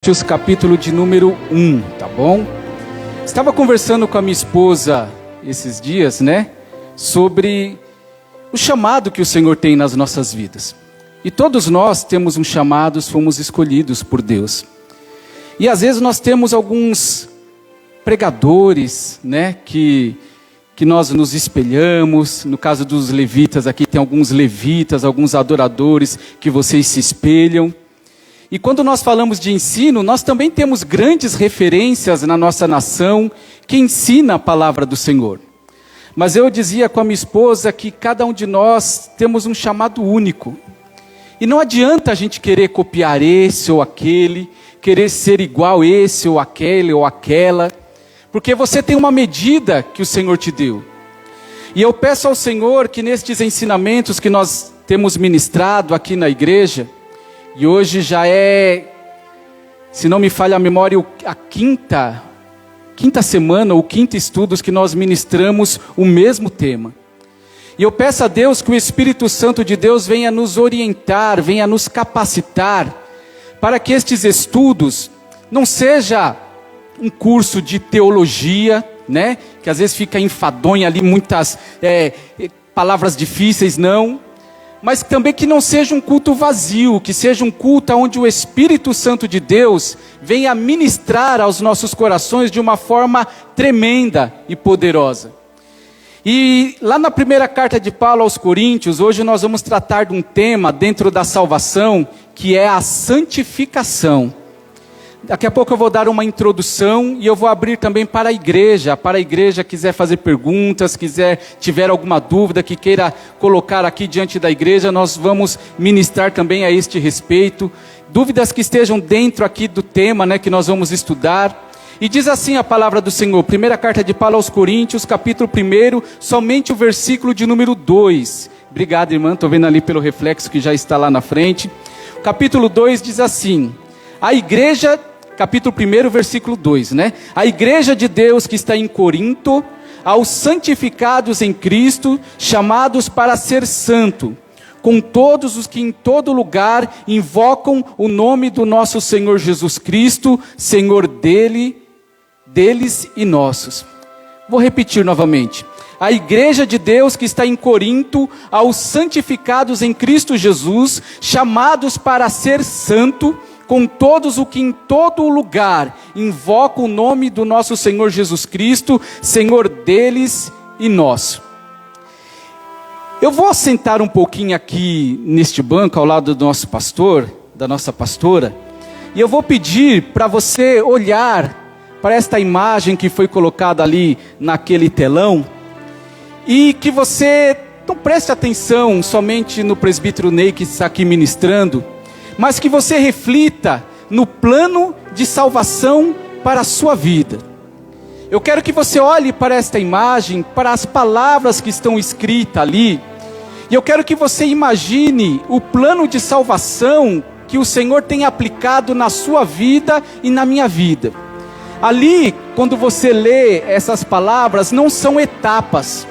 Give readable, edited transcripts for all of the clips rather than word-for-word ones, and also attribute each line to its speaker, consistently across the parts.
Speaker 1: Coríntios, capítulo de número 1, tá bom? Estava conversando com a minha esposa esses dias, sobre o chamado que o Senhor tem nas nossas vidas. E todos nós temos um chamado, fomos escolhidos por Deus. E às vezes nós temos alguns pregadores, que nós nos espelhamos. No caso dos levitas, aqui tem alguns levitas, alguns adoradores que vocês se espelham. E quando nós falamos de ensino, nós também temos grandes referências na nossa nação que ensina a palavra do Senhor. Mas eu dizia com a minha esposa que cada um de nós temos um chamado único. E não adianta a gente querer copiar esse ou aquele, querer ser igual esse ou aquele ou aquela, porque você tem uma medida que o Senhor te deu. E eu peço ao Senhor que nestes ensinamentos que nós temos ministrado aqui na igreja, e hoje já é, se não me falha a memória, a quinta semana, ou quinto estudos que nós ministramos o mesmo tema. E eu peço a Deus que o Espírito Santo de Deus venha nos orientar, venha nos capacitar, para que estes estudos não seja um curso de teologia, que às vezes fica enfadonho ali, muitas palavras difíceis, não. Mas também que não seja um culto vazio, que seja um culto onde o Espírito Santo de Deus venha ministrar aos nossos corações de uma forma tremenda e poderosa. E lá na primeira carta de Paulo aos Coríntios, hoje nós vamos tratar de um tema dentro da salvação, que é a santificação. Daqui a pouco eu vou dar uma introdução e eu vou abrir também para a igreja quiser fazer perguntas, tiver alguma dúvida que queira colocar aqui diante da igreja, nós vamos ministrar também a este respeito. Dúvidas que estejam dentro aqui do tema, que nós vamos estudar. E diz assim a palavra do Senhor, primeira carta de Paulo aos Coríntios, capítulo 1, somente o versículo de número 2. Obrigado, irmã, estou vendo ali pelo reflexo que já está lá na frente. O capítulo 2 diz assim: a igreja, capítulo 1, versículo 2, a igreja de Deus que está em Corinto, aos santificados em Cristo, chamados para ser santo, com todos os que em todo lugar invocam o nome do nosso Senhor Jesus Cristo, Senhor deles e nossos. Vou repetir novamente. A igreja de Deus que está em Corinto, aos santificados em Cristo Jesus, chamados para ser santo, com todos os que em todo lugar invocam o nome do nosso Senhor Jesus Cristo, Senhor deles e nosso. Eu vou assentar um pouquinho aqui neste banco, ao lado do nosso pastor, da nossa pastora, e eu vou pedir para você olhar para esta imagem que foi colocada ali naquele telão, e que você não preste atenção somente no presbítero Ney que está aqui ministrando, mas que você reflita no plano de salvação para a sua vida. Eu quero que você olhe para esta imagem, para as palavras que estão escritas ali, e eu quero que você imagine o plano de salvação que o Senhor tem aplicado na sua vida e na minha vida. Ali, quando você lê essas palavras, não são etapas.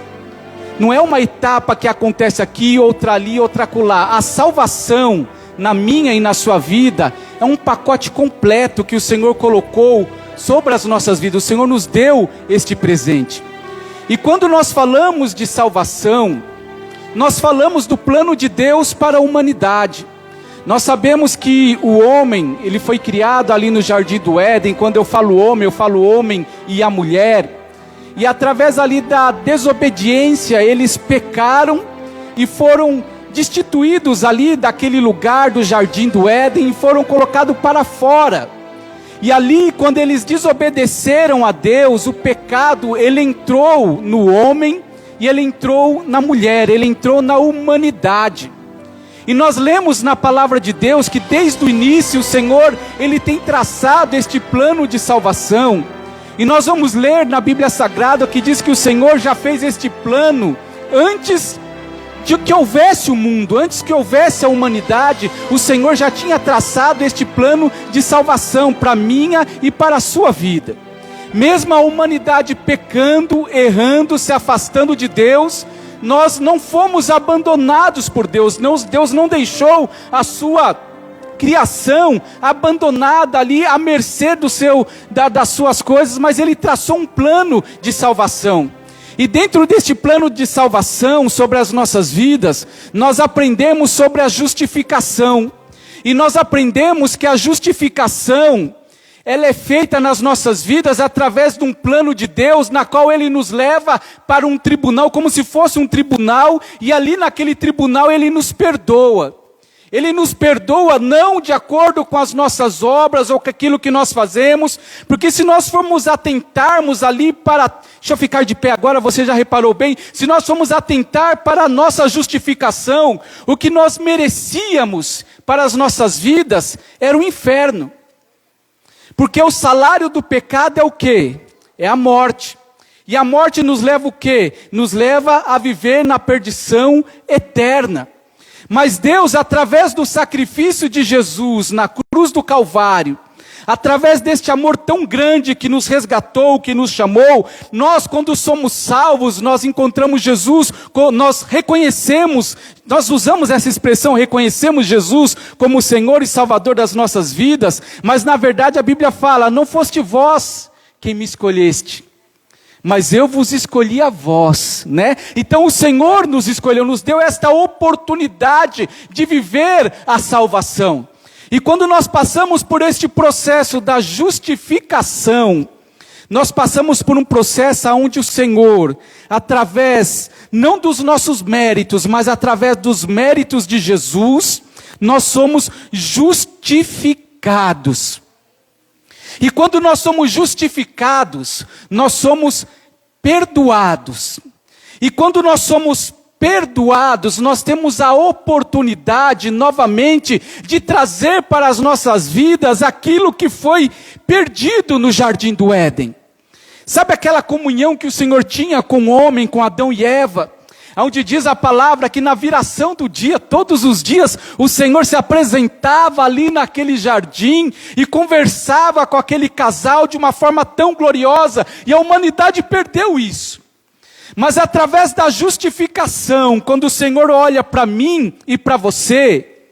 Speaker 1: Não é uma etapa que acontece aqui, outra ali, outra acolá. A salvação na minha e na sua vida é um pacote completo que o Senhor colocou sobre as nossas vidas. O Senhor nos deu este presente. E quando nós falamos de salvação, nós falamos do plano de Deus para a humanidade. Nós sabemos que o homem, ele foi criado ali no Jardim do Éden. Quando eu falo homem e a mulher. E através ali da desobediência, eles pecaram e foram destituídos ali daquele lugar do Jardim do Éden e foram colocados para fora. E ali, quando eles desobedeceram a Deus, o pecado, ele entrou no homem e ele entrou na mulher, ele entrou na humanidade. E nós lemos na palavra de Deus que desde o início o Senhor, ele tem traçado este plano de salvação. E nós vamos ler na Bíblia Sagrada que diz que o Senhor já fez este plano antes de que houvesse o mundo, antes que houvesse a humanidade. O Senhor já tinha traçado este plano de salvação para a minha e para a sua vida. Mesmo a humanidade pecando, errando, se afastando de Deus, nós não fomos abandonados por Deus. Deus não deixou a sua criação abandonada ali à mercê das suas coisas, mas Ele traçou um plano de salvação. E dentro deste plano de salvação sobre as nossas vidas, nós aprendemos sobre a justificação. E nós aprendemos que a justificação, ela é feita nas nossas vidas através de um plano de Deus, na qual Ele nos leva para um tribunal, como se fosse um tribunal, e ali naquele tribunal Ele nos perdoa. Ele nos perdoa não de acordo com as nossas obras ou com aquilo que nós fazemos, porque se nós formos atentarmos ali para... Deixa eu ficar de pé agora, você já reparou bem? Se nós formos atentar para a nossa justificação, o que nós merecíamos para as nossas vidas era o inferno. Porque o salário do pecado é o quê? É a morte. E a morte nos leva o quê? Nos leva a viver na perdição eterna. Mas Deus, através do sacrifício de Jesus na cruz do Calvário, através deste amor tão grande que nos resgatou, que nos chamou, nós, quando somos salvos, nós encontramos Jesus, nós reconhecemos, nós usamos essa expressão, reconhecemos Jesus como Senhor e Salvador das nossas vidas, mas na verdade a Bíblia fala, não foste vós quem me escolheste, mas eu vos escolhi a vós, né? Então o Senhor nos escolheu, nos deu esta oportunidade de viver a salvação. E quando nós passamos por este processo da justificação, nós passamos por um processo onde o Senhor, através, não dos nossos méritos, mas através dos méritos de Jesus, nós somos justificados. E quando nós somos justificados, nós somos perdoados. E quando nós somos perdoados, nós temos a oportunidade novamente de trazer para as nossas vidas aquilo que foi perdido no Jardim do Éden. Sabe aquela comunhão que o Senhor tinha com o homem, com Adão e Eva? Onde diz a palavra que na viração do dia, todos os dias, o Senhor se apresentava ali naquele jardim e conversava com aquele casal de uma forma tão gloriosa, e a humanidade perdeu isso. Mas através da justificação, quando o Senhor olha para mim e para você,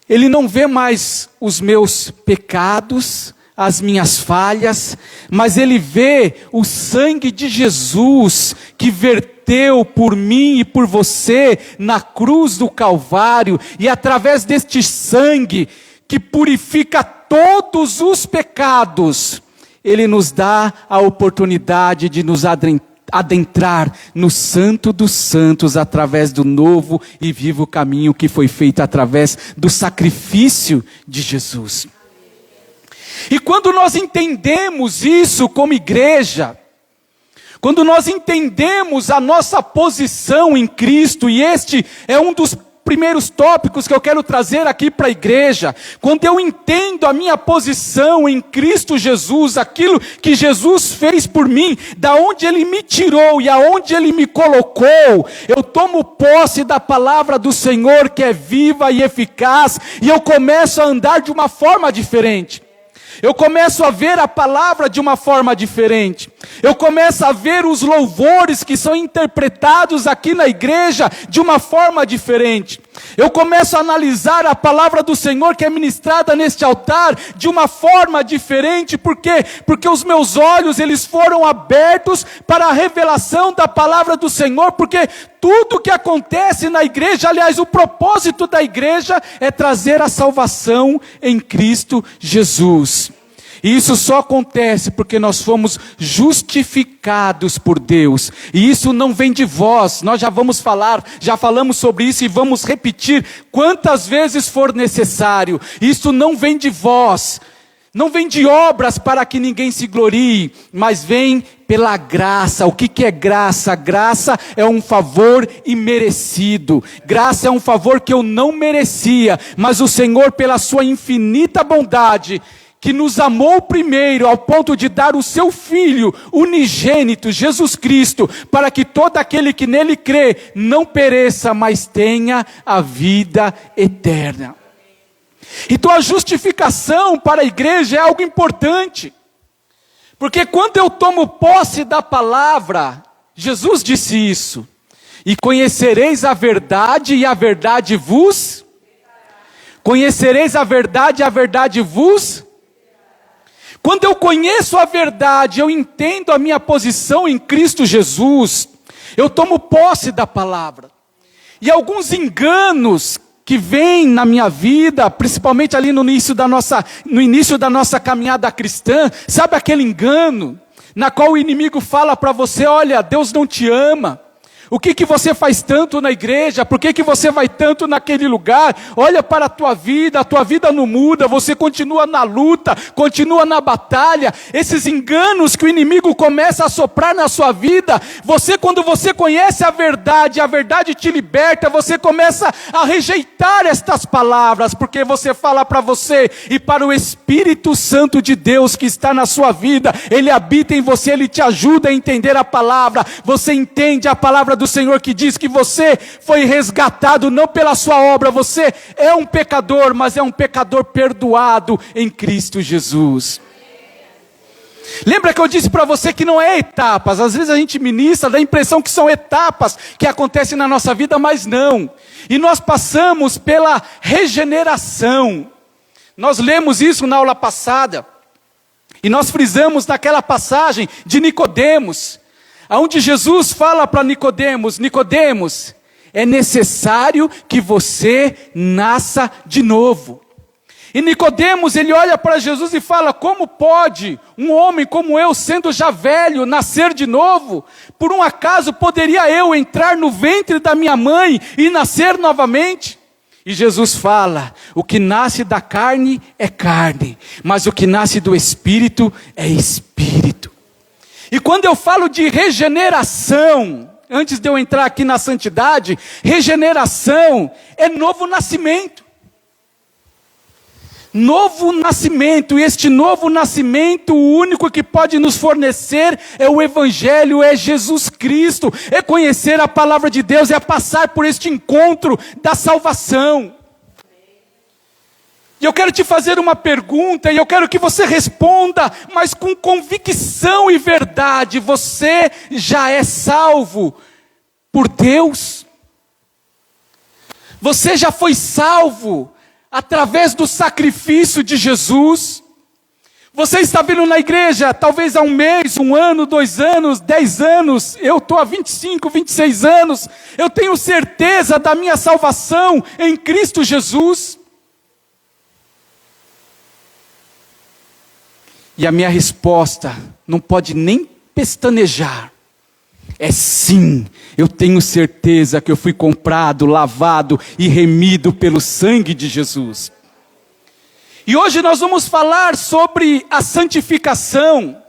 Speaker 1: Ele não vê mais os meus pecados, as minhas falhas, mas Ele vê o sangue de Jesus que verteu por mim e por você na cruz do Calvário, e através deste sangue que purifica todos os pecados, Ele nos dá a oportunidade de nos adentrar no Santo dos Santos através do novo e vivo caminho que foi feito através do sacrifício de Jesus. E quando nós entendemos isso como igreja, quando nós entendemos a nossa posição em Cristo, e este é um dos primeiros tópicos que eu quero trazer aqui para a igreja, quando eu entendo a minha posição em Cristo Jesus, aquilo que Jesus fez por mim, da onde Ele me tirou e aonde Ele me colocou, eu tomo posse da palavra do Senhor que é viva e eficaz, e eu começo a andar de uma forma diferente. Eu começo a ver a palavra de uma forma diferente. Eu começo a ver os louvores que são interpretados aqui na igreja de uma forma diferente. Eu começo a analisar a palavra do Senhor que é ministrada neste altar de uma forma diferente. Por quê? Porque os meus olhos, eles foram abertos para a revelação da palavra do Senhor. Porque tudo que acontece na igreja, aliás, o propósito da igreja é trazer a salvação em Cristo Jesus. E isso só acontece porque nós fomos justificados por Deus. E isso não vem de vós. Nós já falamos sobre isso e vamos repetir quantas vezes for necessário. Isso não vem de vós. Não vem de obras para que ninguém se glorie, mas vem pela graça. O que é graça? Graça é um favor imerecido. Graça é um favor que eu não merecia, mas o Senhor, pela sua infinita bondade, que nos amou primeiro ao ponto de dar o seu Filho unigênito, Jesus Cristo, para que todo aquele que nele crê não pereça, mas tenha a vida eterna. Então a justificação para a igreja é algo importante, porque quando eu tomo posse da palavra, Jesus disse isso, e conhecereis a verdade e a verdade vos... Conhecereis a verdade e a verdade vos... Quando eu conheço a verdade, eu entendo a minha posição em Cristo Jesus, eu tomo posse da palavra. E alguns enganos que vêm na minha vida, principalmente ali no início da nossa caminhada cristã, sabe aquele engano na qual o inimigo fala para você: olha, Deus não te ama. O que você faz tanto na igreja? Por que você vai tanto naquele lugar? Olha para a tua vida não muda, você continua na luta, continua na batalha. Esses enganos que o inimigo começa a soprar na sua vida, quando você conhece a verdade te liberta, você começa a rejeitar estas palavras, porque você fala para você e para o Espírito Santo de Deus que está na sua vida, ele habita em você, ele te ajuda a entender a palavra, você entende a palavra do Senhor que diz que você foi resgatado não pela sua obra, você é um pecador, mas é um pecador perdoado em Cristo Jesus. Lembra que eu disse para você que não é etapas, às vezes a gente ministra, dá a impressão que são etapas que acontecem na nossa vida, mas não. E nós passamos pela regeneração. Nós lemos isso na aula passada, e nós frisamos naquela passagem de Nicodemos, onde Jesus fala para Nicodemos: Nicodemos, é necessário que você nasça de novo. E Nicodemos, ele olha para Jesus e fala: como pode um homem como eu, sendo já velho, nascer de novo? Por um acaso poderia eu entrar no ventre da minha mãe e nascer novamente? E Jesus fala: o que nasce da carne é carne, mas o que nasce do Espírito é Espírito. E quando eu falo de regeneração, antes de eu entrar aqui na santidade, regeneração é novo nascimento. Novo nascimento, e este novo nascimento, o único que pode nos fornecer é o Evangelho, é Jesus Cristo, é conhecer a palavra de Deus, é passar por este encontro da salvação. E eu quero te fazer uma pergunta, e eu quero que você responda, mas com convicção e verdade: você já é salvo por Deus? Você já foi salvo através do sacrifício de Jesus? Você está vindo na igreja, talvez há um mês, 1 ano, 2 anos, 10 anos, eu estou há 25, 26 anos, eu tenho certeza da minha salvação em Cristo Jesus? E a minha resposta não pode nem pestanejar. É sim, eu tenho certeza que eu fui comprado, lavado e remido pelo sangue de Jesus. E hoje nós vamos falar sobre a santificação.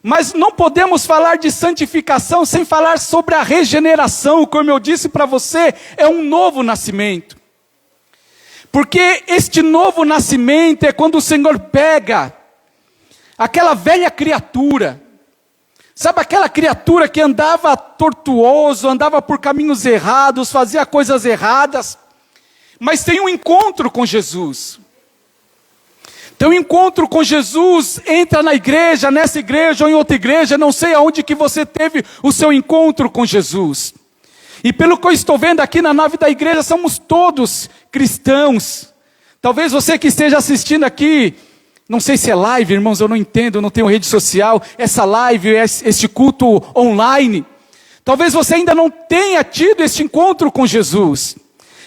Speaker 1: Mas não podemos falar de santificação sem falar sobre a regeneração. Como eu disse para você, é um novo nascimento. Porque este novo nascimento é quando o Senhor pega aquela velha criatura, sabe aquela criatura que andava tortuoso, andava por caminhos errados, fazia coisas erradas, mas tem um encontro com Jesus. Tem um encontro com Jesus, entra na igreja, nessa igreja ou em outra igreja, não sei aonde que você teve o seu encontro com Jesus. E pelo que eu estou vendo aqui na nave da igreja, somos todos cristãos. Talvez você que esteja assistindo aqui, não sei se é live, irmãos, eu não entendo, eu não tenho rede social, essa live, este culto online. Talvez você ainda não tenha tido este encontro com Jesus.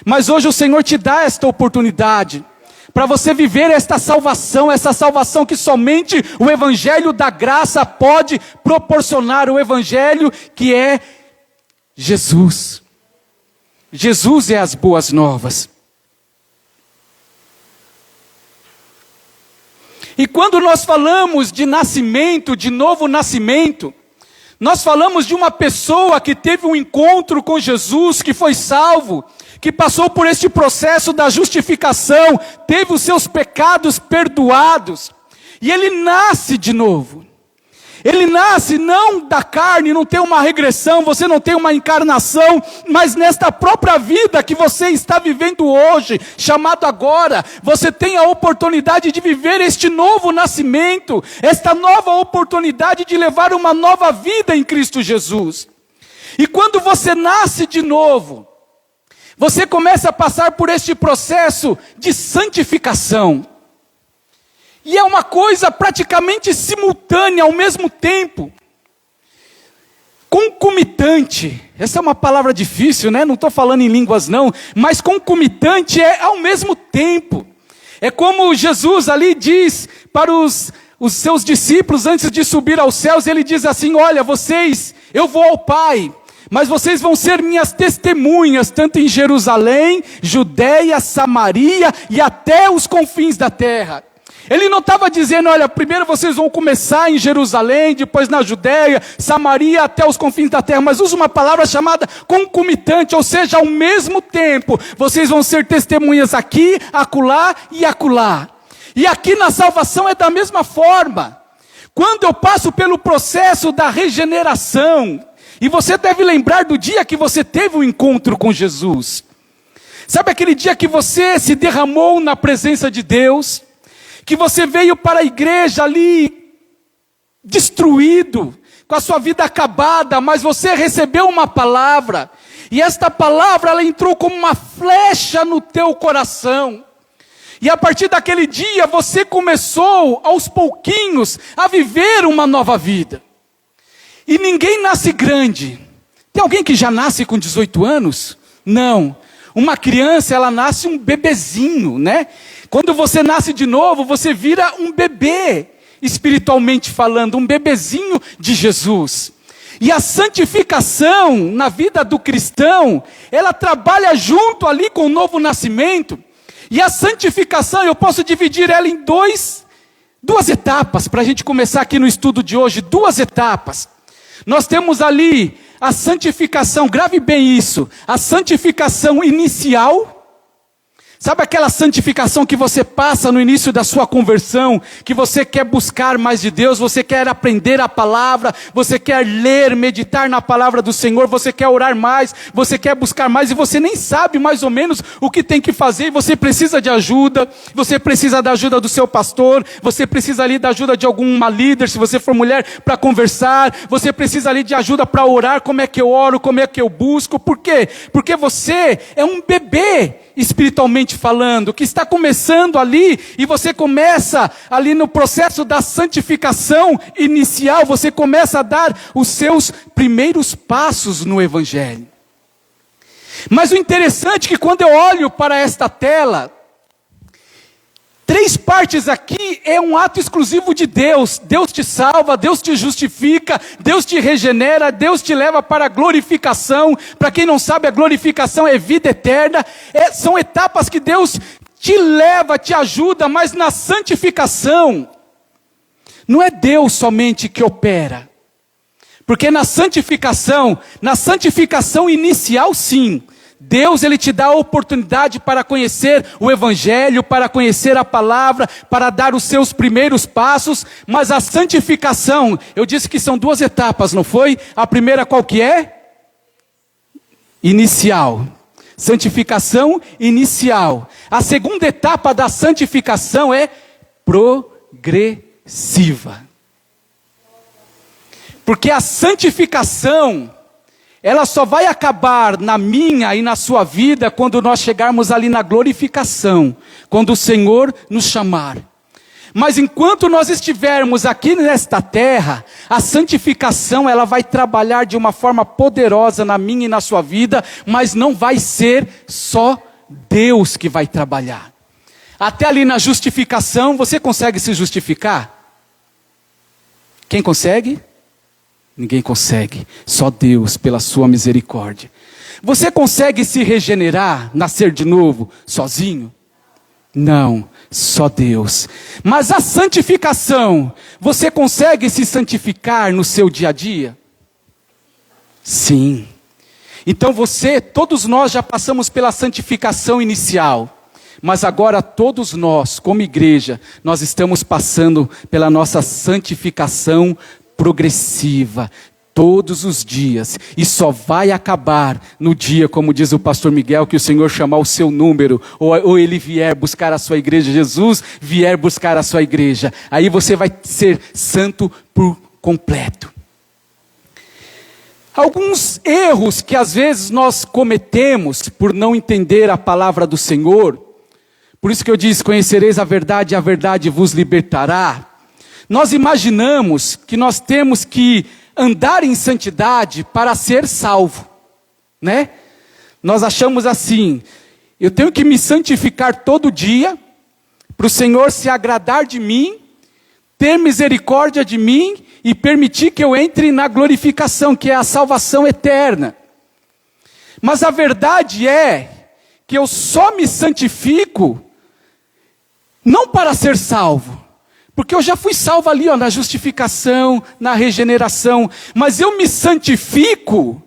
Speaker 1: Mas hoje o Senhor te dá esta oportunidade, para você viver esta salvação, essa salvação que somente o Evangelho da graça pode proporcionar, o Evangelho que é Jesus. Jesus é as boas novas. E quando nós falamos de nascimento, de novo nascimento, nós falamos de uma pessoa que teve um encontro com Jesus, que foi salvo, que passou por este processo da justificação, teve os seus pecados perdoados, e ele nasce de novo. Ele nasce não da carne, não tem uma regressão, você não tem uma encarnação, mas nesta própria vida que você está vivendo hoje, chamado agora, você tem a oportunidade de viver este novo nascimento, esta nova oportunidade de levar uma nova vida em Cristo Jesus. E quando você nasce de novo, Você começa a passar por este processo de santificação. E é uma coisa praticamente simultânea, ao mesmo tempo. Concomitante. Essa é uma palavra difícil, né? Não estou falando em línguas não. Mas concomitante é ao mesmo tempo. É como Jesus ali diz para os seus discípulos antes de subir aos céus. Ele diz assim, olha, vocês, eu vou ao Pai. Mas vocês vão ser minhas testemunhas, tanto em Jerusalém, Judeia, Samaria e até os confins da terra. Ele não estava dizendo, olha, primeiro vocês vão começar em Jerusalém, depois na Judeia, Samaria, até os confins da terra. Mas usa uma palavra chamada concomitante, ou seja, ao mesmo tempo, vocês vão ser testemunhas aqui, acolá e acolá. E aqui na salvação é da mesma forma. Quando eu passo pelo processo da regeneração, e você deve lembrar do dia que você teve o encontro com Jesus. Sabe aquele dia que você se derramou na presença de Deus? Que você veio para a igreja ali, destruído, com a sua vida acabada, mas você recebeu uma palavra. E esta palavra, ela entrou como uma flecha no teu coração. E a partir daquele dia, você começou, aos pouquinhos, a viver uma nova vida. E ninguém nasce grande. Tem alguém que já nasce com 18 anos? Não. Uma criança, ela nasce um bebezinho, né? Quando você nasce de novo, você vira um bebê, espiritualmente falando, um bebezinho de Jesus. E a santificação na vida do cristão, ela trabalha junto ali com o novo nascimento. E a santificação, eu posso dividir ela em duas etapas, para a gente começar aqui no estudo de hoje, 2 etapas. Nós temos ali a santificação, grave bem isso, a santificação inicial. Sabe aquela santificação que você passa no início da sua conversão, que você quer buscar mais de Deus, você quer aprender a palavra, você quer ler, meditar na palavra do Senhor, você quer orar mais, você quer buscar mais e você nem sabe mais ou menos o que tem que fazer, e você precisa de ajuda, você precisa da ajuda do seu pastor, você precisa ali da ajuda de alguma líder, se você for mulher, para conversar, você precisa ali de ajuda para orar, como é que eu oro, como é que eu busco, por quê? Porque você é um bebê, espiritualmente falando, que está começando ali, e você começa ali no processo da santificação inicial, você começa a dar os seus primeiros passos no Evangelho. Mas o interessante é que quando eu olho para esta tela, 3 partes aqui é um ato exclusivo de Deus. Deus te salva, Deus te justifica, Deus te regenera, Deus te leva para a glorificação. Para quem não sabe, a glorificação é vida eterna. São etapas que Deus te leva, te ajuda, mas na santificação, não é Deus somente que opera. Porque na santificação inicial sim, Deus, Ele te dá a oportunidade para conhecer o Evangelho, para conhecer a palavra, para dar os seus primeiros passos, mas a santificação, eu disse que são 2 etapas, não foi? A primeira qual que é? Inicial. Santificação inicial. A segunda etapa da santificação é progressiva. Porque a santificação, ela só vai acabar na minha e na sua vida quando nós chegarmos ali na glorificação, quando o Senhor nos chamar. Mas enquanto nós estivermos aqui nesta terra, a santificação ela vai trabalhar de uma forma poderosa na minha e na sua vida, mas não vai ser só Deus que vai trabalhar. Até ali na justificação, você consegue se justificar? Quem consegue? Ninguém consegue, só Deus pela sua misericórdia. Você consegue se regenerar, nascer de novo, sozinho? Não, só Deus. Mas a santificação, você consegue se santificar no seu dia a dia? Sim. Então todos nós já passamos pela santificação inicial. Mas agora todos nós, como igreja, nós estamos passando pela nossa santificação progressiva, todos os dias, e só vai acabar no dia, como diz o pastor Miguel, que o Senhor chamar o seu número, ou ele vier buscar a sua igreja, Jesus vier buscar a sua igreja, aí você vai ser santo por completo. Alguns erros que às vezes nós cometemos por não entender a palavra do Senhor, por isso que eu disse, conhecereis a verdade e a verdade vos libertará. Nós imaginamos que nós temos que andar em santidade para ser salvo, né? Nós achamos assim, eu tenho que me santificar todo dia, para o Senhor se agradar de mim, ter misericórdia de mim e permitir que eu entre na glorificação, que é a salvação eterna. Mas a verdade é que eu só me santifico não para ser salvo, porque eu já fui salvo ali, na justificação, na regeneração, mas eu me santifico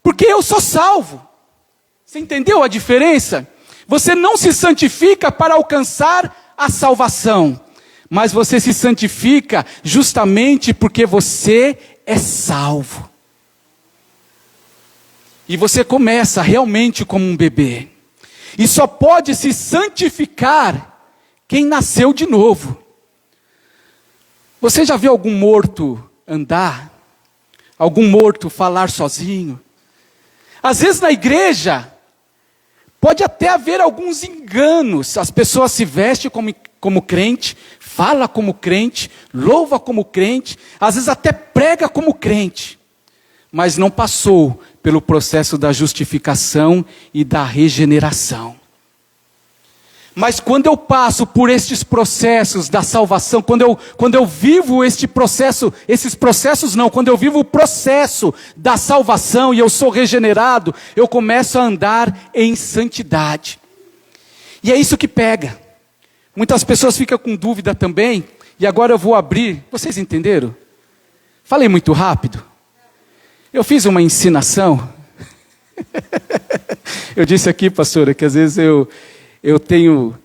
Speaker 1: porque eu sou salvo. Você entendeu a diferença? Você não se santifica para alcançar a salvação, mas você se santifica justamente porque você é salvo. E você começa realmente como um bebê. E só pode se santificar quem nasceu de novo. Você já viu algum morto andar? Algum morto falar sozinho? Às vezes na igreja, pode até haver alguns enganos. As pessoas se vestem como crente, fala como crente, louva como crente, às vezes até prega como crente, mas não passou pelo processo da justificação e da regeneração. Mas quando eu passo por estes processos da salvação, quando eu vivo este processo, quando eu vivo o processo da salvação e eu sou regenerado, eu começo a andar em santidade. E é isso que pega. Muitas pessoas ficam com dúvida também, e agora eu vou abrir. Vocês entenderam? Falei muito rápido? Eu fiz uma ensinação. Eu disse aqui, pastora, que às vezes eu tenho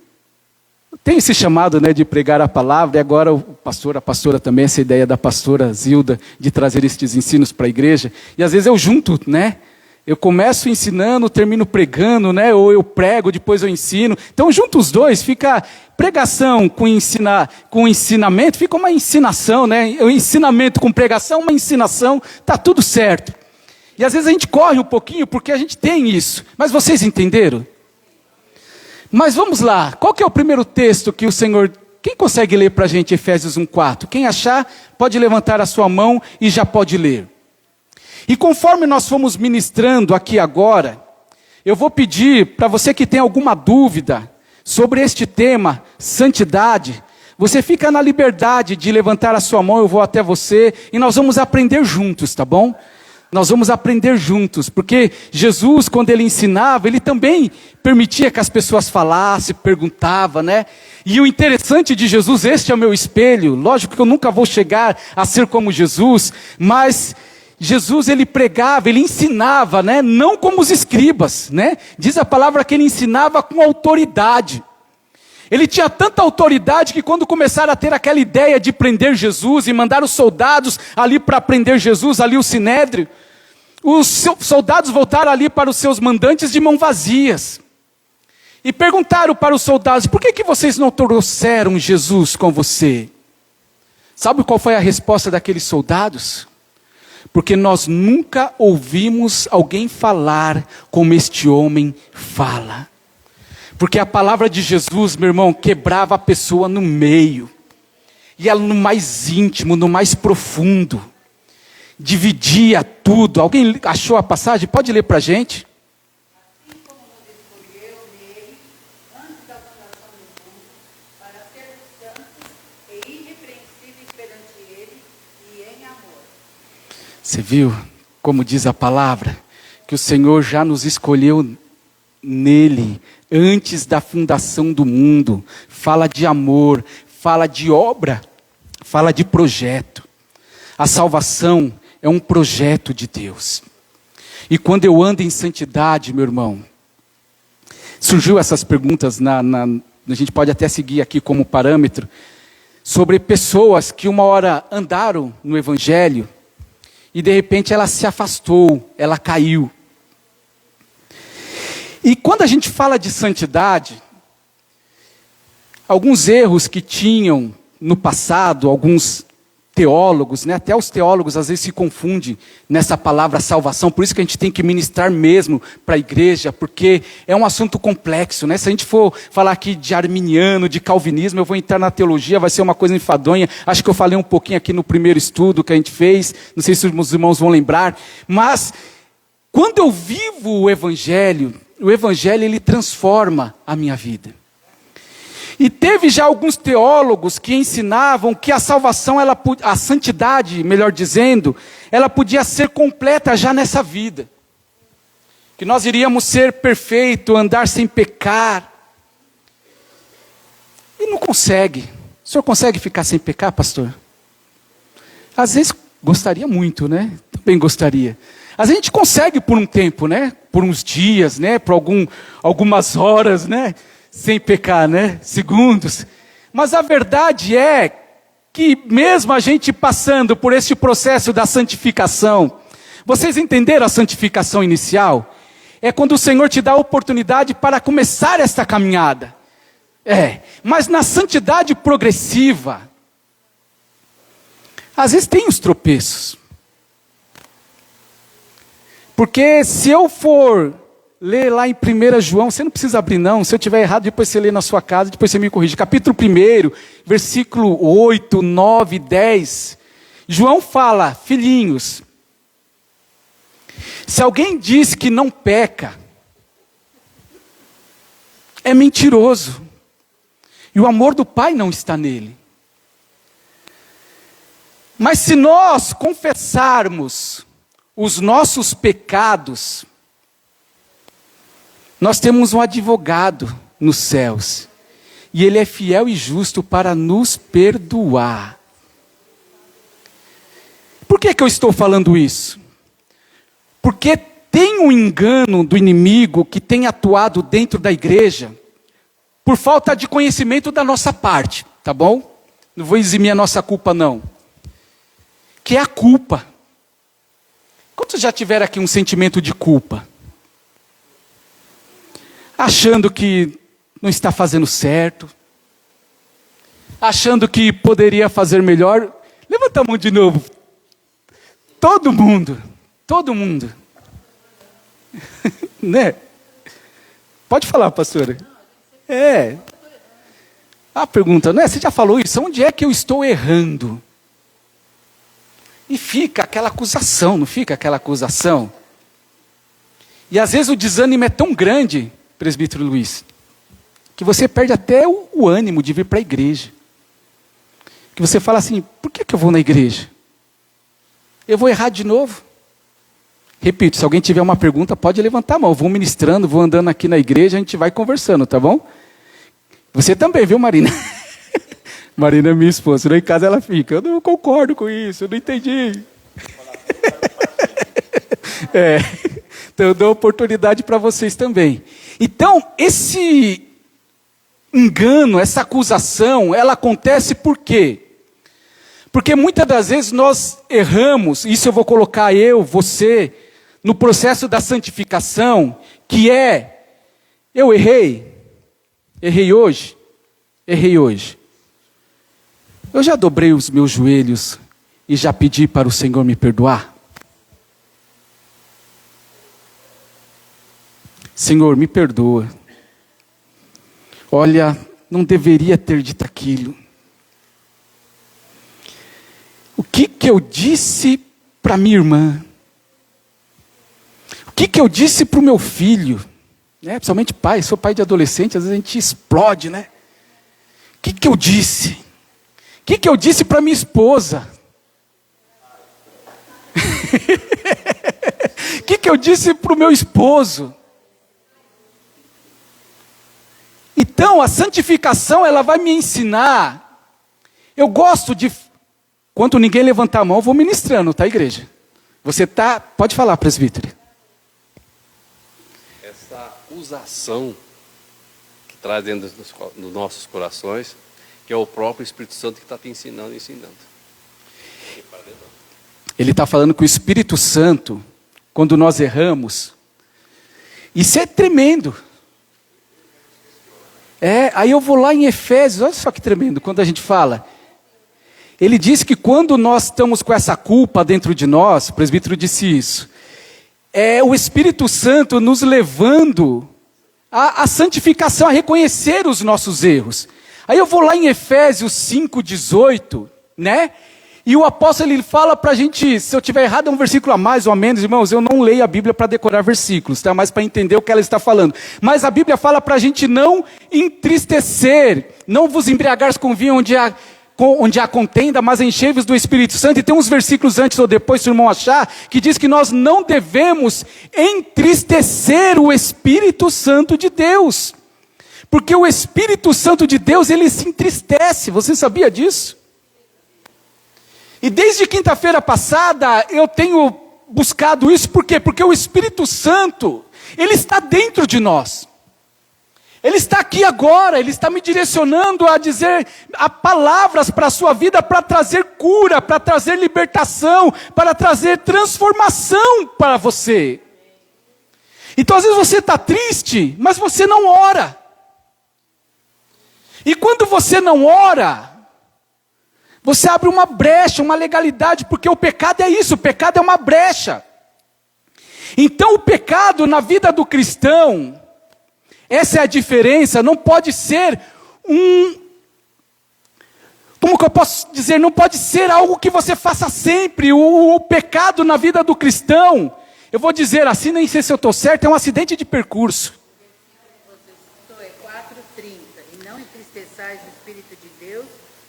Speaker 1: esse chamado, né, de pregar a palavra, e agora a pastora também, essa ideia da pastora Zilda, de trazer estes ensinos para a igreja, e às vezes eu junto, né, eu começo ensinando, termino pregando, né, ou eu prego, depois eu ensino, então junto os dois, fica pregação com ensinamento, fica uma ensinação, né, o ensinamento com pregação, uma ensinação, está tudo certo. E às vezes a gente corre um pouquinho, porque a gente tem isso, mas vocês entenderam? Mas vamos lá, qual que é o primeiro texto que o Senhor... Quem consegue ler para a gente Efésios 1:4? Quem achar, pode levantar a sua mão e já pode ler. E conforme nós fomos ministrando aqui agora, eu vou pedir para você que tem alguma dúvida sobre este tema, santidade, você fica na liberdade de levantar a sua mão, eu vou até você e nós vamos aprender juntos, tá bom? Nós vamos aprender juntos, porque Jesus, quando ele ensinava, ele também permitia que as pessoas falassem, perguntavam, né? E o interessante de Jesus, este é o meu espelho, lógico que eu nunca vou chegar a ser como Jesus, mas Jesus, ele pregava, ele ensinava, né? Não como os escribas, né? Diz a palavra que ele ensinava com autoridade. Ele tinha tanta autoridade que quando começaram a ter aquela ideia de prender Jesus e mandar os soldados ali para prender Jesus, ali o Sinédrio, os soldados voltaram ali para os seus mandantes de mãos vazias. E perguntaram para os soldados, por que vocês não trouxeram Jesus com você? Sabe qual foi a resposta daqueles soldados? Porque nós nunca ouvimos alguém falar como este homem fala. Porque a palavra de Jesus, meu irmão, quebrava a pessoa no meio. E ela no mais íntimo, no mais profundo. Dividia tudo. Alguém achou a passagem? Pode ler para a gente.
Speaker 2: Assim como nos escolheu nele, antes da fundação do mundo, para sermos santos e irrepreensíveis perante ele e em amor.
Speaker 1: Você viu como diz a palavra? Que o Senhor já nos escolheu nele, antes da fundação do mundo. Fala de amor, fala de obra, fala de projeto. A salvação é um projeto de Deus. E quando eu ando em santidade, meu irmão, surgiu essas perguntas, a gente pode até seguir aqui como parâmetro, sobre pessoas que uma hora andaram no Evangelho, e de repente ela se afastou, ela caiu. E quando a gente fala de santidade, alguns erros que tinham no passado, alguns teólogos, né? Até os teólogos às vezes se confundem nessa palavra salvação, por isso que a gente tem que ministrar mesmo para a igreja, porque é um assunto complexo, né? Se a gente for falar aqui de arminiano, de calvinismo, eu vou entrar na teologia, vai ser uma coisa enfadonha. Acho que eu falei um pouquinho aqui no primeiro estudo que a gente fez, não sei se os irmãos vão lembrar, mas quando eu vivo o evangelho ele transforma a minha vida. E teve já alguns teólogos que ensinavam que a salvação, a santidade, melhor dizendo, ela podia ser completa já nessa vida. Que nós iríamos ser perfeitos, andar sem pecar. E não consegue. O senhor consegue ficar sem pecar, pastor? Às vezes gostaria muito, né? Também gostaria. Às vezes a gente consegue por um tempo, né? Por uns dias, né? Por algumas horas, né? Sem pecar, né? Segundos. Mas a verdade é que mesmo a gente passando por este processo da santificação, vocês entenderam a santificação inicial? É quando o Senhor te dá a oportunidade para começar esta caminhada. Mas na santidade progressiva, às vezes tem os tropeços. Porque se eu for ler lá em 1 João, você não precisa abrir não, se eu estiver errado, depois você lê na sua casa, depois você me corrige. Capítulo 1, versículo 8, 9, 10. João fala, filhinhos, se alguém diz que não peca, é mentiroso. E o amor do Pai não está nele. Mas se nós confessarmos os nossos pecados, nós temos um advogado nos céus, e ele é fiel e justo para nos perdoar. Por que eu estou falando isso? Porque tem um engano do inimigo que tem atuado dentro da igreja, por falta de conhecimento da nossa parte, tá bom? Não vou eximir a nossa culpa não. Que é a culpa. Quantos já tiveram aqui um sentimento de culpa? Achando que não está fazendo certo, achando que poderia fazer melhor. Levanta a mão de novo. Todo mundo, né? Pode falar, pastora. A pergunta, né? Você já falou isso, onde é que eu estou errando? E fica aquela acusação, não fica aquela acusação? E às vezes o desânimo é tão grande, presbítero Luiz, que você perde até o ânimo de vir para a igreja. Que você fala assim, por que eu vou na igreja? Eu vou errar de novo? Repito, se alguém tiver uma pergunta, pode levantar a mão. Eu vou ministrando, vou andando aqui na igreja, a gente vai conversando, tá bom? Você também, viu, Marina? Marina é minha esposa, lá em casa ela fica, eu não concordo com isso, eu não entendi. Então eu dou oportunidade para vocês também. Então, esse engano, essa acusação, ela acontece por quê? Porque muitas das vezes nós erramos, isso eu vou colocar você, no processo da santificação, que eu errei hoje. Eu já dobrei os meus joelhos e já pedi para o Senhor me perdoar? Senhor, me perdoa. Olha, não deveria ter dito aquilo. O que eu disse para minha irmã? O que eu disse para o meu filho? Principalmente pai, sou pai de adolescente, às vezes a gente explode, né? O que eu disse? O que eu disse para minha esposa? O que eu disse para o meu esposo? Então, a santificação, ela vai me ensinar. Eu gosto de, quando ninguém levantar a mão, eu vou ministrando, tá, igreja? Pode falar, presbítero.
Speaker 3: Essa acusação que traz dentro dos nossos corações, que é o próprio Espírito Santo que está te ensinando.
Speaker 1: Ele está falando que o Espírito Santo, quando nós erramos, isso é tremendo. Aí eu vou lá em Efésios, olha só que tremendo, quando a gente fala. Ele disse que quando nós estamos com essa culpa dentro de nós, o presbítero disse isso, é o Espírito Santo nos levando à santificação, a reconhecer os nossos erros. Aí eu vou lá em Efésios 5:18, né? E o apóstolo ele fala para a gente, se eu tiver errado é um versículo a mais ou a menos, irmãos, eu não leio a Bíblia para decorar versículos, tá? Mas para entender o que ela está falando. Mas a Bíblia fala para a gente não entristecer, não vos embriagares com vinho onde há contenda, mas enchei-vos do Espírito Santo. E tem uns versículos antes ou depois, se o irmão achar, que diz que nós não devemos entristecer o Espírito Santo de Deus. Porque o Espírito Santo de Deus, ele se entristece. Você sabia disso? E desde quinta-feira passada, eu tenho buscado isso. Por quê? Porque o Espírito Santo, ele está dentro de nós. Ele está aqui agora, ele está me direcionando a dizer palavras para a sua vida, para trazer cura, para trazer libertação, para trazer transformação para você. Então às vezes você está triste, mas você não ora. E quando você não ora, você abre uma brecha, uma legalidade, porque o pecado é isso, o pecado é uma brecha. Então o pecado na vida do cristão, essa é a diferença, não pode ser como que eu posso dizer, não pode ser algo que você faça sempre. O pecado na vida do cristão, eu vou dizer assim, nem sei se eu estou certo, é um acidente de percurso.
Speaker 2: É 4:30, e não entristeçais o Espírito de Deus,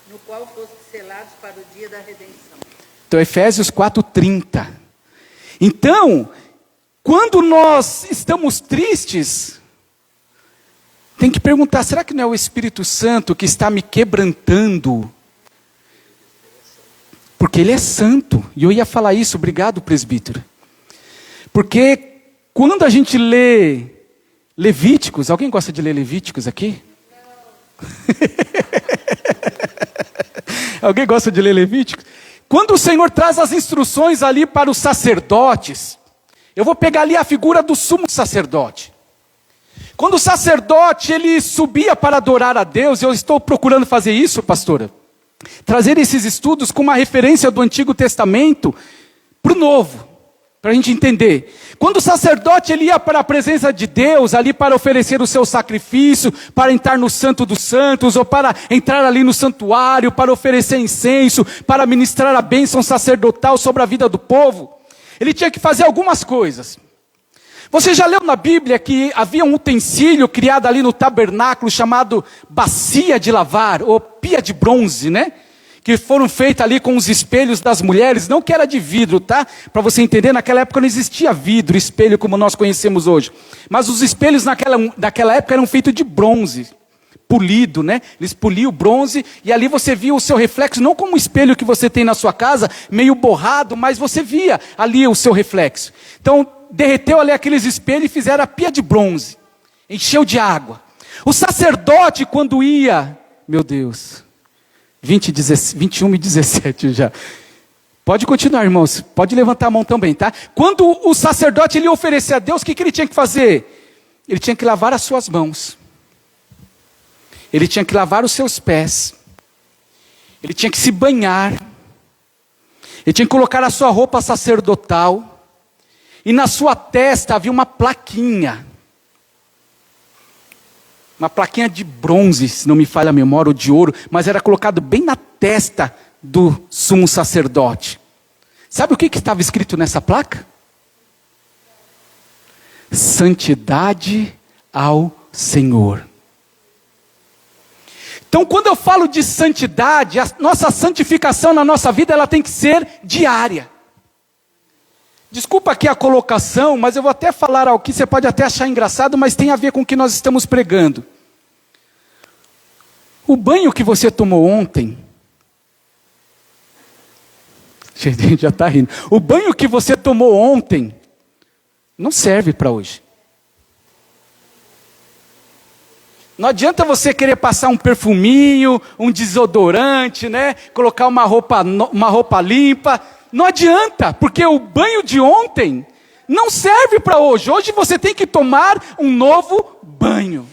Speaker 2: no qual foste selados para o dia da redenção.
Speaker 1: Então Efésios 4:30. Então, quando nós estamos tristes, tem que perguntar, será que não é o Espírito Santo que está me quebrantando? Porque Ele é santo. E eu ia falar isso, obrigado presbítero. Porque quando a gente lê Levíticos, alguém gosta de ler Levíticos aqui? Alguém gosta de ler Levíticos? Quando o Senhor traz as instruções ali para os sacerdotes, eu vou pegar ali a figura do sumo sacerdote. Quando o sacerdote ele subia para adorar a Deus, eu estou procurando fazer isso, pastora, trazer esses estudos com uma referência do Antigo Testamento para o Novo, para a gente entender. Quando o sacerdote ele ia para a presença de Deus, ali para oferecer o seu sacrifício, para entrar no Santo dos Santos, ou para entrar ali no santuário, para oferecer incenso, para ministrar a bênção sacerdotal sobre a vida do povo, ele tinha que fazer algumas coisas. Você já leu na Bíblia que havia um utensílio criado ali no tabernáculo chamado bacia de lavar, ou pia de bronze, né? Que foram feitas ali com os espelhos das mulheres, não que era de vidro, tá? Para você entender, naquela época não existia vidro, espelho como nós conhecemos hoje. Mas os espelhos naquela época eram feitos de bronze, polido, né? Eles poliam o bronze e ali você via o seu reflexo, não como o espelho que você tem na sua casa, meio borrado, mas você via ali o seu reflexo. Então, derreteu ali aqueles espelhos e fizeram a pia de bronze. Encheu de água. O sacerdote quando ia, meu Deus, 21 e 17 já. Pode continuar, irmãos. Pode levantar a mão também, tá? Quando o sacerdote ele oferecia a Deus, o que ele tinha que fazer? Ele tinha que lavar as suas mãos. Ele tinha que lavar os seus pés. Ele tinha que se banhar. Ele tinha que colocar a sua roupa sacerdotal. E na sua testa havia uma plaquinha. Uma plaquinha de bronze, se não me falha a memória, ou de ouro. Mas era colocado bem na testa do sumo sacerdote. Sabe o que estava escrito nessa placa? Santidade ao Senhor. Então quando eu falo de santidade, a nossa santificação na nossa vida, ela tem que ser diária. Desculpa aqui a colocação, mas eu vou até falar algo que você pode até achar engraçado, mas tem a ver com o que nós estamos pregando. O banho que você tomou ontem, gente já está rindo. O banho que você tomou ontem não serve para hoje. Não adianta você querer passar um perfuminho, um desodorante, né? Colocar uma roupa limpa. Não adianta, porque o banho de ontem não serve para hoje. Hoje você tem que tomar um novo banho.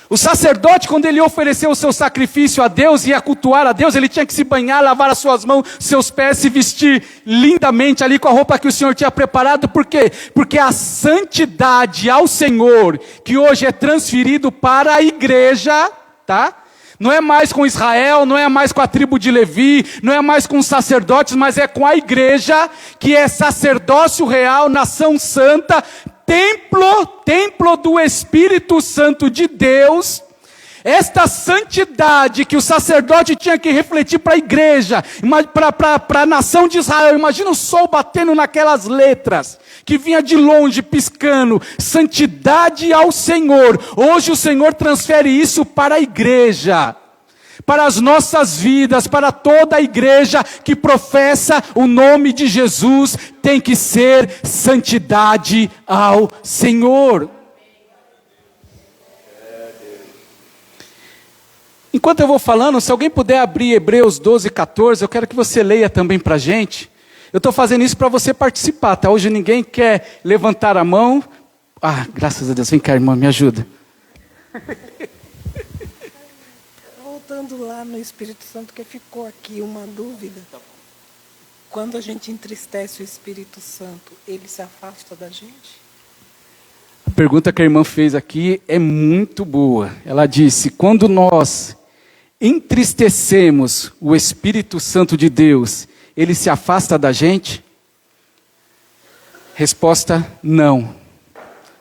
Speaker 1: O sacerdote, quando ele ofereceu o seu sacrifício a Deus e ia cultuar a Deus, ele tinha que se banhar, lavar as suas mãos, seus pés, se vestir lindamente ali com a roupa que o Senhor tinha preparado. Por quê? Porque a santidade ao Senhor, que hoje é transferido para a igreja, tá? Não é mais com Israel, não é mais com a tribo de Levi, não é mais com os sacerdotes, mas é com a igreja, que é sacerdócio real, nação santa, templo do Espírito Santo de Deus. Esta santidade que o sacerdote tinha que refletir para a igreja, para a nação de Israel. Imagina o sol batendo naquelas letras, que vinha de longe piscando, santidade ao Senhor. Hoje o Senhor transfere isso para a igreja, para as nossas vidas, para toda a igreja que professa o nome de Jesus, tem que ser santidade ao Senhor. Enquanto eu vou falando, se alguém puder abrir Hebreus 12, 14, eu quero que você leia também para a gente. Eu estou fazendo isso para você participar, tá? Hoje ninguém quer levantar a mão. Ah, graças a Deus. Vem cá, irmã, me ajuda.
Speaker 4: Voltando lá no Espírito Santo, que ficou aqui uma dúvida. Quando a gente entristece o Espírito Santo, ele se afasta da gente?
Speaker 1: A pergunta que a irmã fez aqui é muito boa. Ela disse, quando nós entristecemos o Espírito Santo de Deus, ele se afasta da gente? Resposta, não.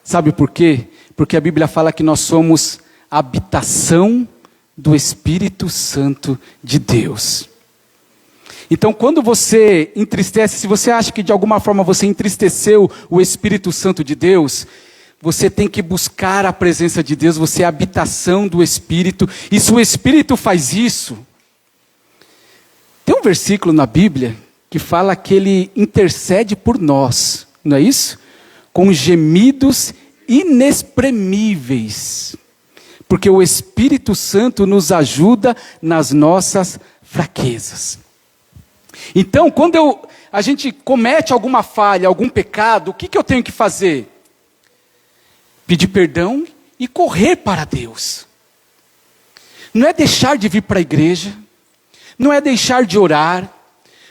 Speaker 1: Sabe por quê? Porque a Bíblia fala que nós somos habitação do Espírito Santo de Deus. Então, quando você entristece, se você acha que de alguma forma você entristeceu o Espírito Santo de Deus, você tem que buscar a presença de Deus, você é a habitação do Espírito. E se o Espírito faz isso, tem um versículo na Bíblia que fala que ele intercede por nós, não é isso? Com gemidos inexprimíveis. Porque o Espírito Santo nos ajuda nas nossas fraquezas. Então, quando a gente comete alguma falha, algum pecado, o que eu tenho que fazer? Pedir perdão e correr para Deus. Não é deixar de vir para a igreja, não é deixar de orar,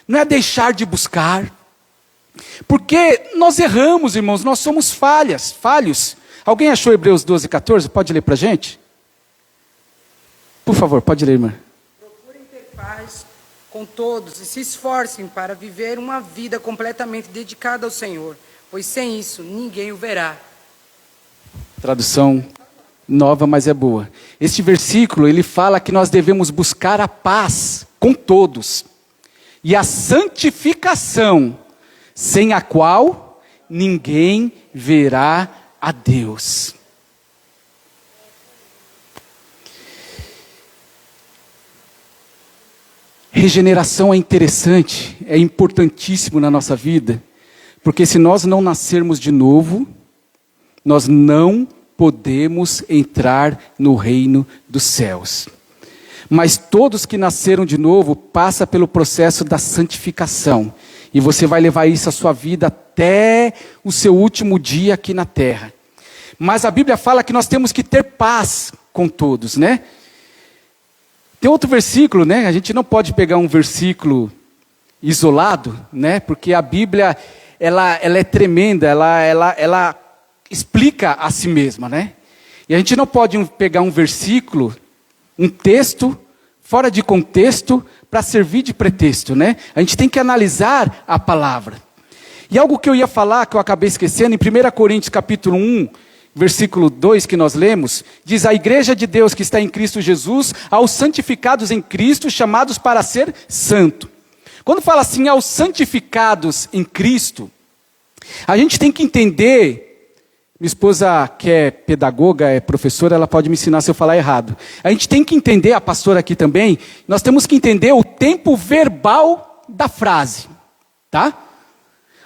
Speaker 1: não é deixar de buscar. Porque nós erramos, irmãos, nós somos falhos. Alguém achou Hebreus 12, 14? Pode ler para a gente? Por favor, pode ler, irmã.
Speaker 5: Procurem ter paz com todos e se esforcem para viver uma vida completamente dedicada ao Senhor, pois sem isso ninguém o verá.
Speaker 1: Tradução nova, mas é boa. Este versículo, ele fala que nós devemos buscar a paz com todos e a santificação, sem a qual ninguém verá a Deus. Regeneração é interessante, é importantíssimo na nossa vida, porque se nós não nascermos de novo, nós não podemos entrar no reino dos céus. Mas todos que nasceram de novo passam pelo processo da santificação. E você vai levar isso a sua vida até o seu último dia aqui na terra. Mas a Bíblia fala que nós temos que ter paz com todos, né? Tem outro versículo, né? A gente não pode pegar um versículo isolado, né? Porque a Bíblia, ela é tremenda, ela explica a si mesma, né? E a gente não pode pegar um versículo, um texto, fora de contexto, para servir de pretexto, né? A gente tem que analisar a palavra. E algo que eu ia falar, que eu acabei esquecendo, em 1 Coríntios capítulo 1, versículo 2 que nós lemos, diz: a igreja de Deus que está em Cristo Jesus, aos santificados em Cristo, chamados para ser santo. Quando fala assim, aos santificados em Cristo, a gente tem que entender. Minha esposa, que é pedagoga, é professora, ela pode me ensinar se eu falar errado. A gente tem que entender, a pastora aqui também, nós temos que entender o tempo verbal da frase, tá?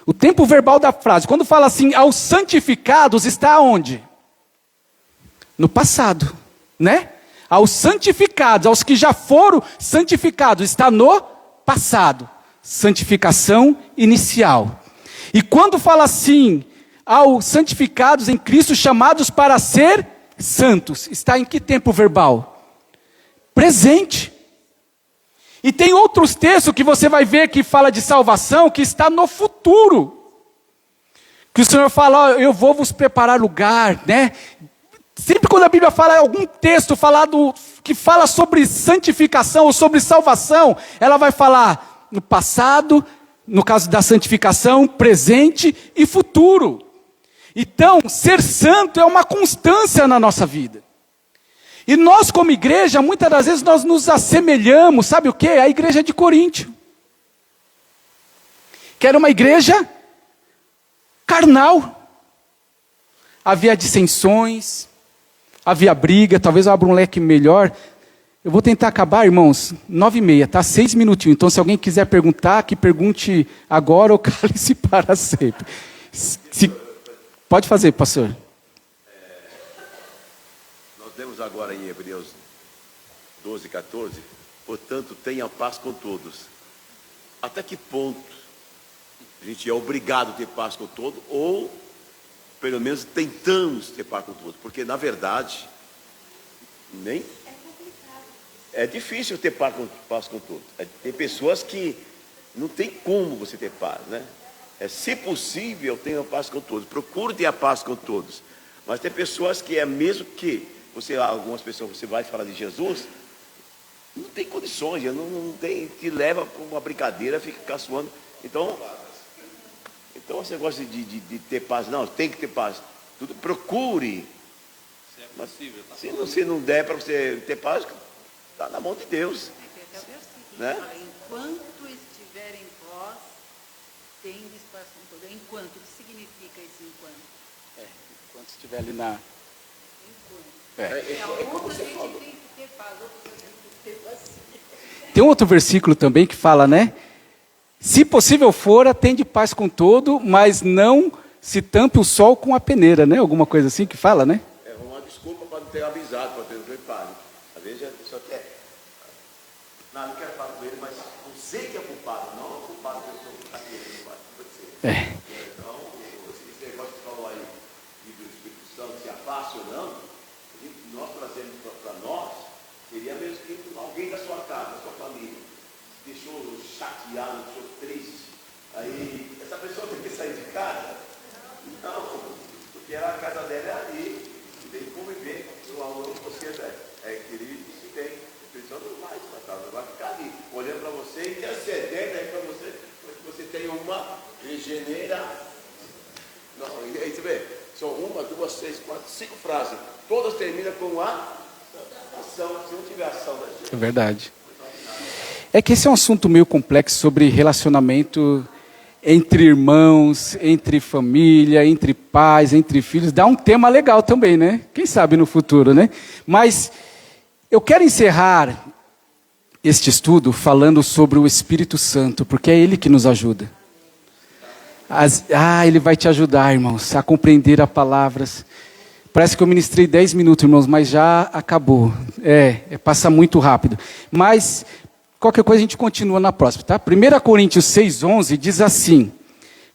Speaker 1: O tempo verbal da frase. Quando fala assim, aos santificados, está onde? No passado, né? Aos santificados, aos que já foram santificados, está no passado. Santificação inicial. E quando fala assim, aos santificados em Cristo, chamados para ser santos está em que tempo verbal? Presente. E tem outros textos que você vai ver que fala de salvação, que está no futuro. Que o Senhor fala, ó, eu vou vos preparar lugar, né? Sempre quando a Bíblia fala algum texto que fala sobre santificação ou sobre salvação, ela vai falar no passado, no caso da santificação, presente e futuro. Então, ser santo é uma constância na nossa vida. E nós como igreja, muitas das vezes nós nos assemelhamos, sabe o quê? A igreja de Coríntio. Que era uma igreja carnal. Havia dissensões, havia briga, talvez eu abra um leque melhor. Eu vou tentar acabar, irmãos, 9h30, tá? 6 minutinhos. Então, se alguém quiser perguntar, que pergunte agora ou cale-se para sempre. Pode fazer, pastor.
Speaker 6: Nós lemos agora em Hebreus 12:14, portanto, tenha paz com todos. Até que ponto a gente é obrigado a ter paz com todos, ou pelo menos tentamos ter paz com todos? Porque, na verdade, nem é difícil ter paz com todos. Tem pessoas que não tem como você ter paz, né? Se possível, tenha paz com todos. Procure ter a paz com todos. Mas tem pessoas que mesmo que algumas pessoas você vai falar de Jesus, não tem condições, não tem, te leva para uma brincadeira, fica caçoando. Então você gosta de ter paz? Não, tem que ter paz. Tudo procure. Se é possível, tá? Se não der para você ter paz, está na mão de Deus. Né?
Speaker 2: Enquanto estiver em vós, tendes paz com todos. Enquanto, o que significa esse enquanto?
Speaker 1: Enquanto estiver ali na...
Speaker 2: Alguns a gente tem que ter paz, outros a gente tem que ter paciência.
Speaker 1: Tem um outro versículo também que fala, né? Se possível for, atende paz com todo, mas não se tampe o sol com a peneira, né? Alguma coisa assim que fala, né?
Speaker 6: É uma desculpa para não ter avisado, para ter um preparo. Às vezes a pessoa quer. Não quero falar com ele, mas você que é culpado, não é culpado pelo que está aqui. Então, esse negócio que falou aí do Espírito Santo, se afasta ou não, nós trazemos para nós, seria mesmo que alguém da sua casa, da sua família, deixou chateado, deixou triste. Aí, essa pessoa tem que sair de casa? Não, porque a casa dela é ali, e tem que conviver com o amor que você é querido e se tem. A pessoa não vai para casa, vai ficar ali, olhando para você e intercedendo aí para você, para que você tenha uma regeneração. Não, e aí você vê, são 1, 2, 3, 4, 5 frases, todas terminam com a ação, se não tiver ação da gente.
Speaker 1: É verdade. É que esse é um assunto meio complexo sobre relacionamento entre irmãos, entre família, entre pais, entre filhos. Dá um tema legal também, né? Quem sabe no futuro, né? Mas eu quero encerrar este estudo falando sobre o Espírito Santo, porque é Ele que nos ajuda. Ele vai te ajudar, irmãos, a compreender as palavras. Parece que eu ministrei 10 minutos, irmãos, mas já acabou. Passa muito rápido. Mas qualquer coisa a gente continua na próxima, tá? 1 Coríntios 6:11 diz assim,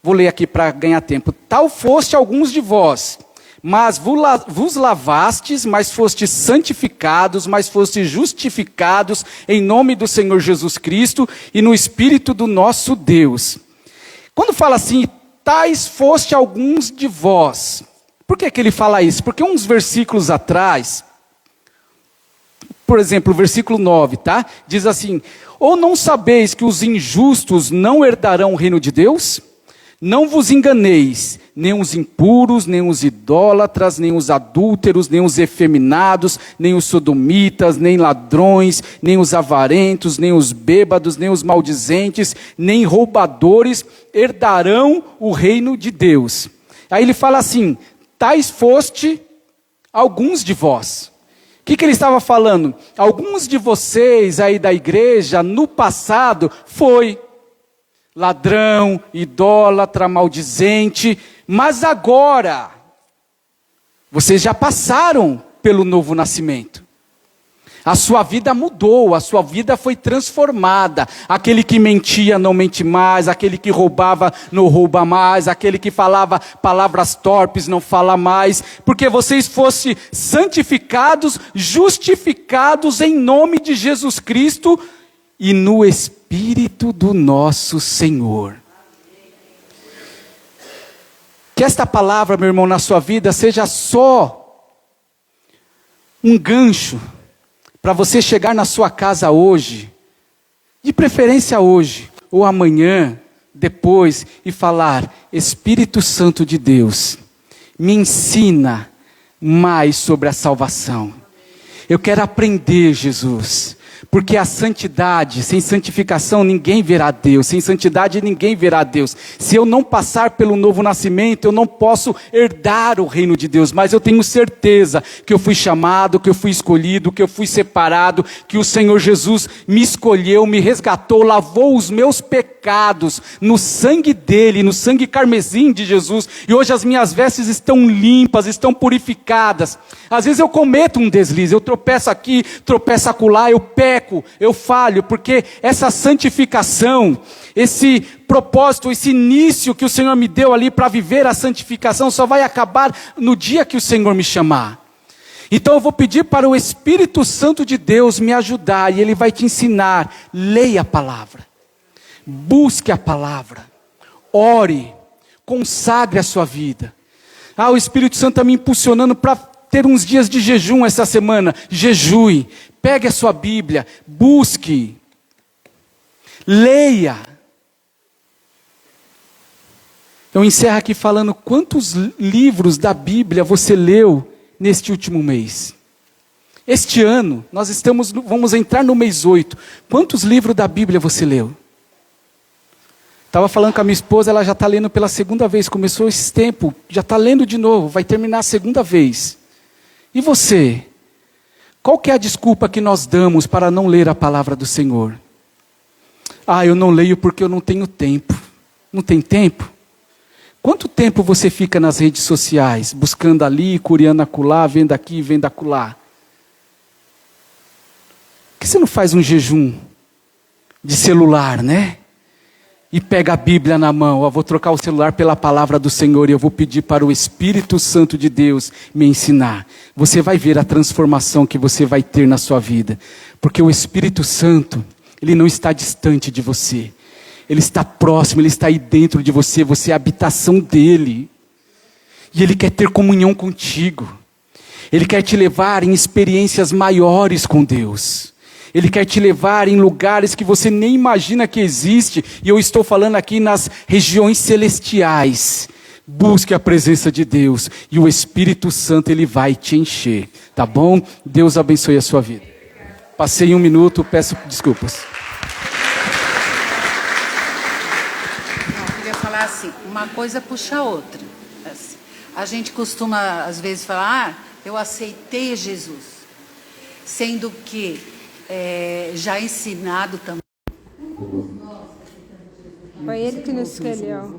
Speaker 1: vou ler aqui para ganhar tempo. Tal foste alguns de vós, mas vos lavastes, mas fostes santificados, mas fostes justificados em nome do Senhor Jesus Cristo e no Espírito do nosso Deus. Quando fala assim, tais foste alguns de vós, por que ele fala isso? Porque uns versículos atrás, por exemplo, o versículo 9, tá? Diz assim, ou não sabeis que os injustos não herdarão o reino de Deus? Não vos enganeis, nem os impuros, nem os idólatras, nem os adúlteros, nem os efeminados, nem os sodomitas, nem ladrões, nem os avarentos, nem os bêbados, nem os maldizentes, nem roubadores herdarão o reino de Deus. Aí ele fala assim, tais foste alguns de vós. O que ele estava falando? Alguns de vocês aí da igreja, no passado, foi ladrão, idólatra, maldizente, mas agora, vocês já passaram pelo novo nascimento. A sua vida mudou, a sua vida foi transformada. Aquele que mentia não mente mais, aquele que roubava não rouba mais, aquele que falava palavras torpes não fala mais, porque vocês fossem santificados, justificados em nome de Jesus Cristo e no Espírito do nosso Senhor. Que esta palavra, meu irmão, na sua vida seja só um gancho para você chegar na sua casa hoje, de preferência hoje, ou amanhã, depois, e falar: Espírito Santo de Deus, me ensina mais sobre a salvação. Eu quero aprender, Jesus, porque a santidade, sem santificação ninguém verá Deus, sem santidade ninguém verá Deus. Se eu não passar pelo novo nascimento, eu não posso herdar o reino de Deus, mas eu tenho certeza que eu fui chamado, que eu fui escolhido, que eu fui separado, que o Senhor Jesus me escolheu, me resgatou, lavou os meus pecados no sangue dele, no sangue carmesim de Jesus, e hoje as minhas vestes estão limpas, estão purificadas. Às vezes eu cometo um deslize, eu tropeço aqui, tropeço acolá, eu peco, eu falho, porque essa santificação, esse propósito, esse início que o Senhor me deu ali para viver a santificação, só vai acabar no dia que o Senhor me chamar. Então eu vou pedir para o Espírito Santo de Deus me ajudar, e Ele vai te ensinar. Leia a palavra, busque a palavra, ore, consagre a sua vida. O Espírito Santo está me impulsionando para ter uns dias de jejum essa semana. Jejue, pegue a sua Bíblia, busque, leia. Eu encerro aqui falando quantos livros da Bíblia você leu neste último mês. Este ano, vamos entrar no mês 8. Quantos livros da Bíblia você leu? Estava falando com a minha esposa, ela já está lendo pela segunda vez, começou esse tempo, já está lendo de novo, vai terminar a segunda vez. E você? Qual que é a desculpa que nós damos para não ler a palavra do Senhor? Eu não leio porque eu não tenho tempo. Não tem tempo? Quanto tempo você fica nas redes sociais, buscando ali, curiando acolá, vendo aqui, vendo acolá? Por que você não faz um jejum de celular, né? E pega a Bíblia na mão. Eu vou trocar o celular pela palavra do Senhor e eu vou pedir para o Espírito Santo de Deus me ensinar. Você vai ver a transformação que você vai ter na sua vida. Porque o Espírito Santo, ele não está distante de você. Ele está próximo, ele está aí dentro de você. Você é a habitação dele. E ele quer ter comunhão contigo. Ele quer te levar em experiências maiores com Deus. Ele quer te levar em lugares que você nem imagina que existe. E eu estou falando aqui nas regiões celestiais. Busque a presença de Deus. E o Espírito Santo, ele vai te encher. Tá bom? Deus abençoe a sua vida. Passei 1 minuto, peço desculpas.
Speaker 2: Eu queria falar assim, uma coisa puxa a outra. Assim, a gente costuma, às vezes, falar, eu aceitei Jesus. Sendo que já ensinado também.
Speaker 7: Foi ele que nos escolheu.